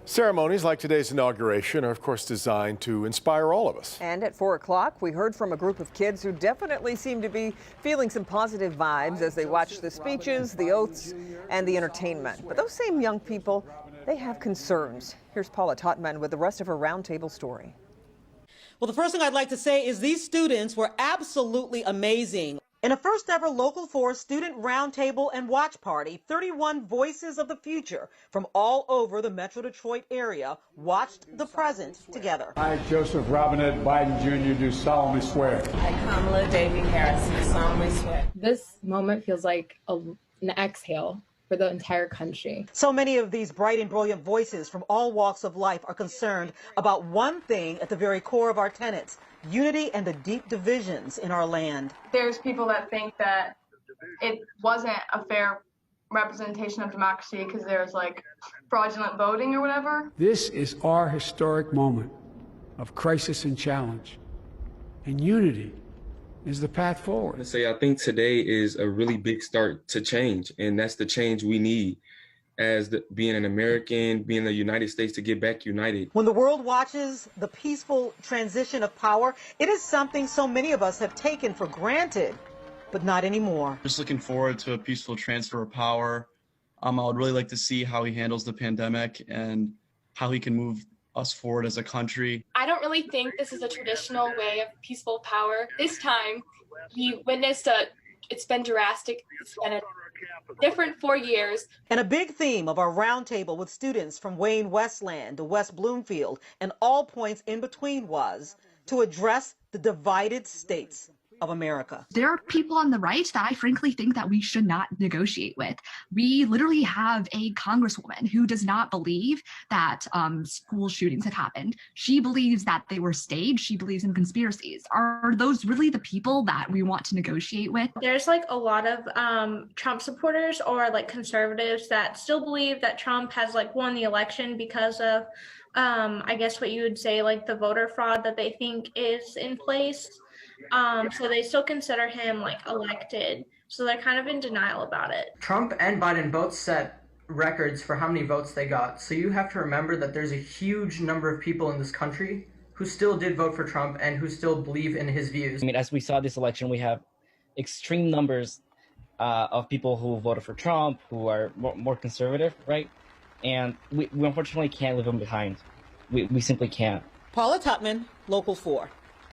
Ceremonies like today's inauguration are, of course, designed to inspire all of us. And at 4 o'clock, we heard from a group of kids who definitely seem to be feeling some positive vibes as they watch the speeches, the oaths, and the entertainment. But those same young people, they have concerns. Here's Paula Totman with the rest of her roundtable story. Well, the first thing I'd like to say is these students were absolutely amazing. In a first ever Local 4 student roundtable and watch party, 31 voices of the future from all over the Metro Detroit area watched the present together. I, Joseph Robinette Biden Jr., do solemnly swear. I, Kamala Davy Harris, do solemnly swear. This moment feels like an exhale for the entire country. So many of these bright and brilliant voices from all walks of life are concerned about one thing at the very core of our tenets: unity and the deep divisions in our land. There's people that think that it wasn't a fair representation of democracy because there's like fraudulent voting or whatever. This is our historic moment of crisis and challenge, and unity is the path forward. I think today is a really big start to change, and that's the change we need as being an American, being the United States, to get back united. When the world watches the peaceful transition of power, it is something so many of us have taken for granted, but not anymore. Just looking forward to a peaceful transfer of power. I would really like to see how he handles the pandemic and how he can move us forward as a country. I don't really think this is a traditional way of peaceful power. This time, we witnessed it's been drastic. It's been a different 4 years. And a big theme of our roundtable with students from Wayne Westland to West Bloomfield and all points in between was to address the divided states of America. There are people on the right that I frankly think that we should not negotiate with. We literally have a congresswoman who does not believe that school shootings had happened. She believes that they were staged. She believes in conspiracies. Are those really the people that we want to negotiate with? There's like a lot of Trump supporters or like conservatives that still believe that Trump has like won the election because of, I guess what you would say, like the voter fraud that they think is in place. So they still consider him like elected. So they're kind of in denial about it. Trump and Biden both set records for how many votes they got. So you have to remember that there's a huge number of people in this country who still did vote for Trump and who still believe in his views. I mean, as we saw this election, we have extreme numbers of people who voted for Trump, who are more conservative, right? And we unfortunately can't leave them behind. We simply can't. Paula Totman, Local 4.